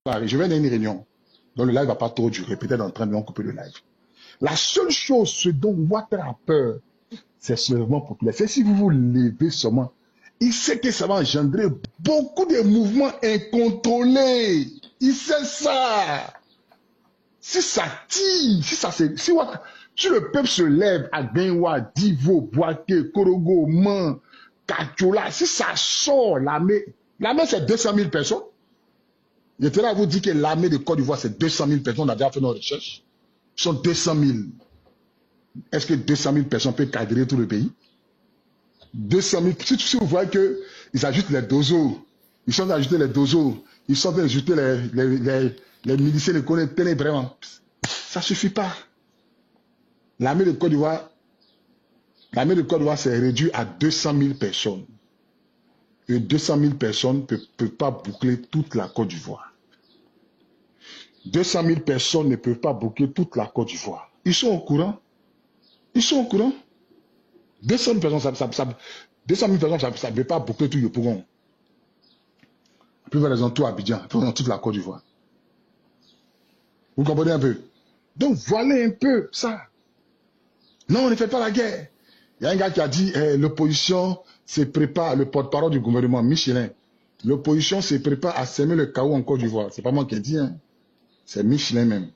je vais dans une réunion. Donc le live ne va pas trop durer. Peut-être dans 30 minutes, on couper le live. La seule chose, ce dont Ouattara a peur, c'est ce mouvement populaire. C'est si vous vous levez seulement. Il sait que ça va engendrer beaucoup de mouvements incontrôlés. Il sait ça. Si ça tire, si le peuple se lève à Benwa, Divo, Boaké, Korogo, Man, Kachola, si ça sort, l'armée c'est 200 000 personnes. J'étais là à vous dire que l'armée de Côte d'Ivoire c'est 200 000 personnes. On a déjà fait nos recherches. Ils sont 200 000. Est-ce que 200 000 personnes peuvent cadrer tout le pays? 200 000. Si vous voyez qu'ils ajoutent les dozos, ils sont ajoutés les dozos, ils sont ajoutés les miliciens, les connaître vraiment. Ça ne suffit pas. L'armée de Côte d'Ivoire s'est réduite à 200 000 personnes. Et 200 000 personnes ne peuvent pas boucler toute la Côte d'Ivoire. 200 000 personnes ne peuvent pas boucler toute la Côte d'Ivoire. Ils sont au courant. Ils sont au courant. 200 000 personnes, ça ne veut pas boucler tout le Pougon. Puis ils vont tout Abidjan, dans toute la Côte d'Ivoire. Vous comprenez un peu? Donc voilà un peu ça. Non, on ne fait pas la guerre. Il y a un gars qui a dit l'opposition se prépare, le porte-parole du gouvernement, Michelin. L'opposition se prépare à semer le chaos en Côte d'Ivoire. C'est pas moi qui ai dit, hein. C'est Michelin même.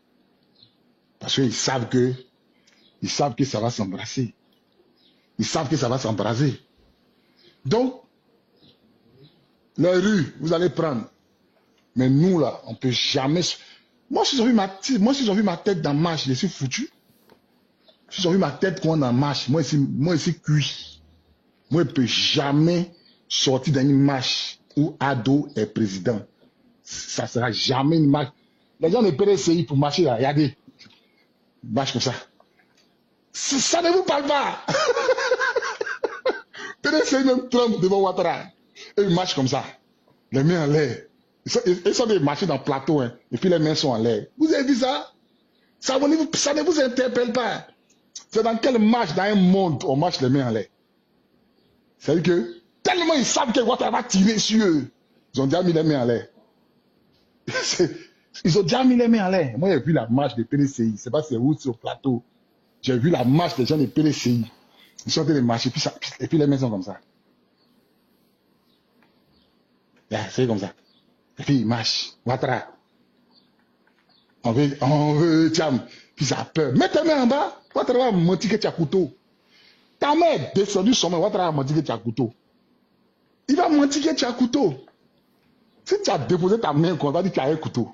Parce qu'ils savent que ça va s'embrasser. Ils savent que ça va s'embraser. Donc, les rues, vous allez prendre. Mais nous, là, on ne peut jamais... Moi, si j'ai vu ma tête dans marche, je suis foutu. Si j'ai vu ma tête quand on en marche, moi ici cuit. Moi, je ne peux jamais sortir d'une marche où Ado est président. Ça ne sera jamais une marche. Les gens ne PDCI pour marcher là, regardez. Marche comme ça. Ça ne vous parle pas. PDCI même tremble devant Ouattara. Et ils marchent comme ça. Les mains en l'air. Ils sont des marchés dans le plateau, hein, et puis les mains sont en l'air. Vous avez vu ça? Ça ne vous interpelle pas. C'est dans quelle marche, dans un monde, on marche les mains en l'air? C'est-à-dire que, tellement ils savent que Ouattara va tirer sur eux, ils ont déjà mis les mains en l'air. Ils ont déjà mis les mains en l'air. Moi, j'ai vu la marche des PDCI. C'est pas c'est où, c'est au plateau. J'ai vu la marche des gens des PDCI. Ils sont en train de marcher, et puis les mains sont comme ça. C'est comme ça. Et puis il marche. Ouattara. On veut, tiens, puis ça a peur. Mets tes mains en bas. Ouattara va mentir que tu as couteau. Ta main est descendue sur moi. Ouattara va mentir que tu as couteau. Il va mentir que tu as couteau. Si tu as déposé ta main, on va dire que tu as un couteau.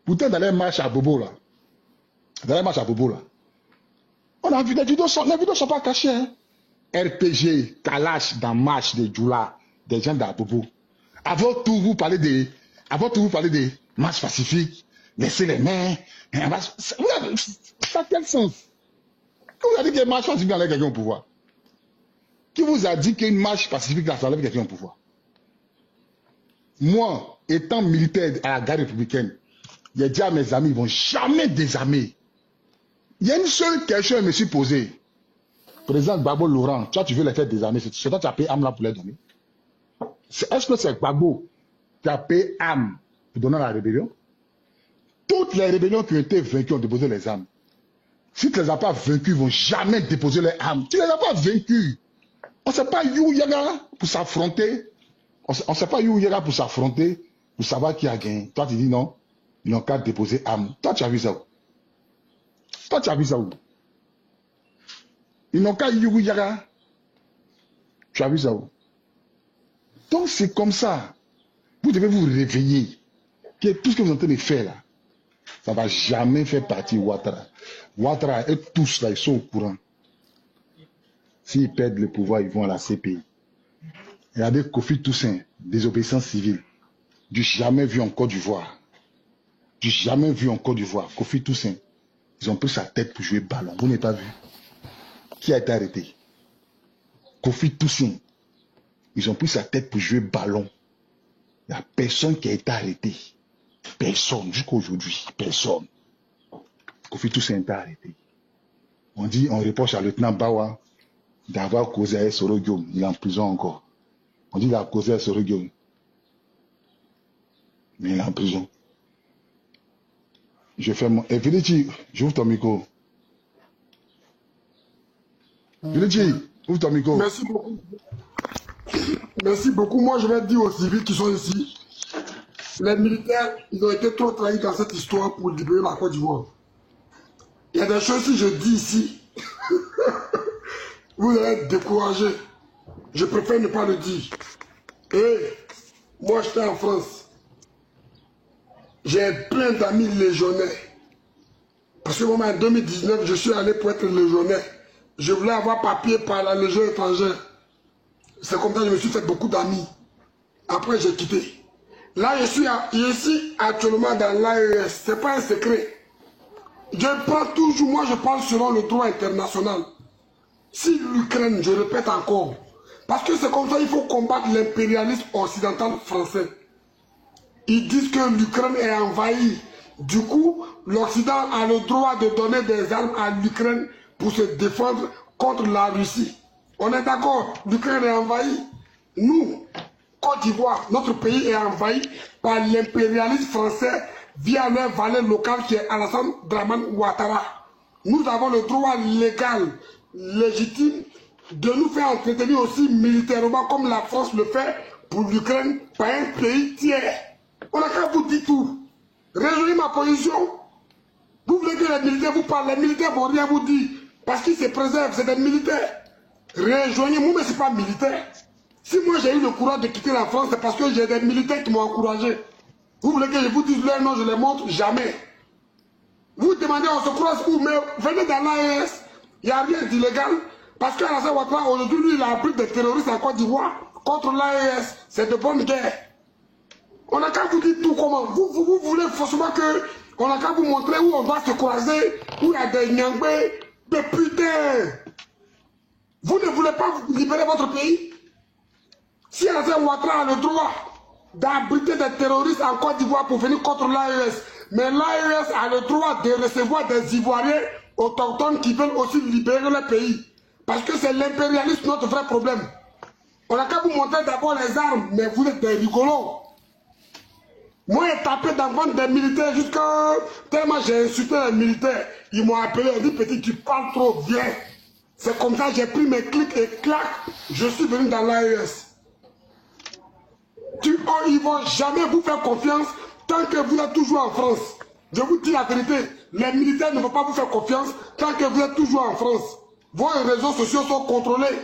Pourtant, dans les marches à Bobo, là. On a vu les vidéos sont pas cachées. Hein? RPG, Kalash, dans marche de Djoula, des gens d'Abobo. Avant tout, vous parlez des marches pacifiques, laissez les mains. Ça a quel sens? Qui vous a dit que marche pacifique enlève quelqu'un au pouvoir? Qui vous a dit qu'une marche pacifique ça enlève quelqu'un au pouvoir? Moi, étant militaire à la garde républicaine, j'ai dit à mes amis, ils ne vont jamais désarmer. Il y a une seule question que je me suis posée. Président Gbagbo Laurent, toi tu veux les faire désarmer, c'est toi qui as payé âme là pour les donner. Est-ce que c'est Gbagbo qui a payé âme pour donner la rébellion? Toutes les rébellions qui ont été vaincues ont déposé les armes. Si tu ne les as pas vaincus, ils ne vont jamais déposer les armes. Tu ne les as pas vaincus. On ne sait pas où Yaga pour s'affronter. On ne sait pas où Yaga pour s'affronter, pour savoir qui a gagné. Toi, tu dis non, ils n'ont qu'à déposer armes. Toi, tu as vu ça où? Ils n'ont qu'à Yaga. Tu as vu ça où? Donc, c'est comme ça. Vous devez vous réveiller. Que tout ce que vous êtes en train de faire là, ça ne va jamais faire partie de Ouattara. Ouattara et tous là, ils sont au courant. S'ils perdent le pouvoir, ils vont à la CPI. Regardez Kofi Toussaint, désobéissance civile. Du jamais vu en Côte d'Ivoire. Kofi Toussaint. Ils ont pris sa tête pour jouer ballon. Vous n'avez pas vu? Qui a été arrêté? Kofi Toussaint. Ils ont pris sa tête pour jouer ballon. Il n'y a personne qui a été arrêté. Personne, jusqu'à aujourd'hui. Personne. Kofi Toussaint a été arrêté. On reproche à lieutenant Bawa d'avoir causé à Soro Guillaume. Il est en prison encore. On dit qu'il a causé à Soro Guillaume. Mais il est en prison. Je fais mon... Et Vinici, j'ouvre ton micro. Vinici, ouvre ton micro. Merci beaucoup. Merci beaucoup. Moi, je vais dire aux civils qui sont ici, les militaires, ils ont été trop trahis dans cette histoire pour libérer la Côte d'Ivoire. Il y a des choses que je dis ici, vous allez être découragés. Je préfère ne pas le dire. Et moi, j'étais en France. J'ai plein d'amis légionnaires. Parce que moi, en 2019, je suis allé pour être légionnaire. Je voulais avoir papier par la Légion étrangère. C'est comme ça que je me suis fait beaucoup d'amis. Après, j'ai quitté. Là, je suis ici actuellement dans l'AES. Ce n'est pas un secret. Je prends toujours, moi je parle selon le droit international. Si l'Ukraine, je répète encore, parce que c'est comme ça qu'il faut combattre l'impérialisme occidental français. Ils disent que l'Ukraine est envahie. Du coup, l'Occident a le droit de donner des armes à l'Ukraine pour se défendre contre la Russie. On est d'accord, l'Ukraine est envahie. Nous, Côte d'Ivoire, notre pays est envahi par l'impérialisme français via leur valet local qui est Alassane Dramane Ouattara. Nous avons le droit légal, légitime, de nous faire entretenir aussi militairement comme la France le fait pour l'Ukraine par un pays tiers. On n'a qu'à vous dire tout. Rejoignez ma position. Vous voulez que les militaires vous parlent, les militaires ne vont rien vous dire. Parce qu'ils se préservent, c'est des militaires. Rejoignez-moi, mais ce n'est pas militaire. Si moi j'ai eu le courage de quitter la France, c'est parce que j'ai des militaires qui m'ont encouragé. Vous voulez que je vous dise leur nom, je les montre? Jamais. Vous demandez, on se croise où? Mais venez dans l'AES, il n'y a rien d'illégal. Parce qu'Alassane Ouattara, aujourd'hui, lui, il a pris des terroristes en Côte d'Ivoire contre l'AES. C'est de bonne guerre. On n'a qu'à vous dire tout comment. Vous voulez forcément que... On n'a qu'à vous montrer où on doit se croiser, où il y a des Nyangbe. Mais putain! Vous ne voulez pas libérer votre pays? Si Alassane Ouattara a le droit d'abriter des terroristes en Côte d'Ivoire pour venir contre l'AES, mais l'AES a le droit de recevoir des Ivoiriens autochtones qui veulent aussi libérer le pays. Parce que c'est l'impérialisme notre vrai problème. On n'a qu'à vous montrer d'abord les armes, mais vous êtes des rigolos. Moi, j'ai tapé dans le ventre des militaires jusqu'à... Tellement j'ai insulté les militaires. Ils m'ont appelé, ils ont dit, petit, tu parles trop bien. C'est comme ça, j'ai pris mes clics et clac, je suis venu dans l'AES. Ils ne vont jamais vous faire confiance tant que vous êtes toujours en France. Je vous dis la vérité, les militaires ne vont pas vous faire confiance tant que vous êtes toujours en France. Vos réseaux sociaux sont contrôlés.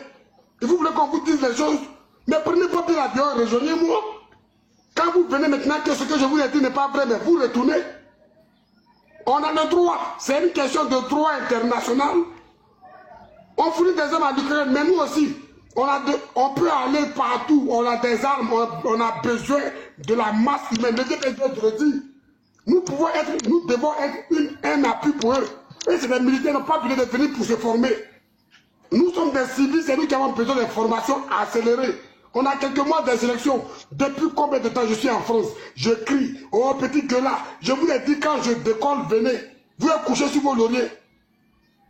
Et vous voulez qu'on vous dise les choses, mais prenez pas bien l'avion, rejoignez-moi. Quand vous venez maintenant que ce que je vous ai dit n'est pas vrai, mais vous retournez. On a le droit, c'est une question de droit international. On fournit des armes à l'Ukraine, mais nous aussi, on peut aller partout, on a des armes, on a besoin de la masse humaine. Nous devons être un appui pour eux. Et ces militaires n'ont pas besoin de venir pour se former. Nous sommes des civils, c'est nous qui avons besoin de formations accélérées. On a quelques mois des élections. Depuis combien de temps je suis en France? Je crie, oh petit gueulard. Je vous l'ai dit quand je décolle, venez. Vous êtes couchés sur vos lauriers.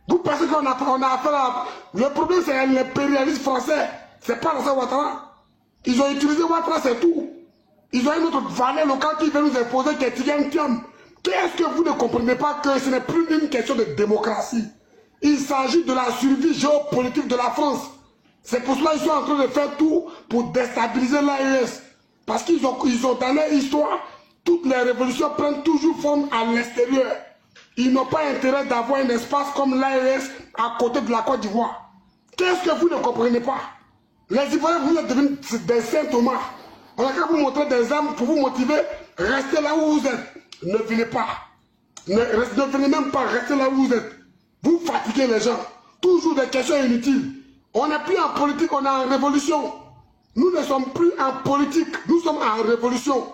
Vous pensez qu'on a affaire à... Le problème c'est l'impérialisme français. C'est pas Alassane Ouattara. Ils ont utilisé Ouattara, c'est tout. Ils ont une autre valet locale qui veut nous imposer qui est Tidiane Thiam. Qu'est-ce que vous ne comprenez pas que ce n'est plus une question de démocratie? Il s'agit de la survie géopolitique de la France. C'est pour cela qu'ils sont en train de faire tout pour déstabiliser l'AES. Parce qu'ils ont dans leur histoire, toutes les révolutions prennent toujours forme à l'extérieur. Ils n'ont pas intérêt d'avoir un espace comme l'AES à côté de la Côte d'Ivoire. Qu'est-ce que vous ne comprenez pas? Les Ivoiriens, vous êtes devenus des saint Thomas. On a qu'à vous montrer des armes pour vous motiver. Restez là où vous êtes. Ne venez pas. Ne venez même pas. Restez là où vous êtes. Vous fatiguez les gens. Toujours des questions inutiles. On n'est plus en politique, on est en révolution. Nous ne sommes plus en politique. Nous sommes en révolution.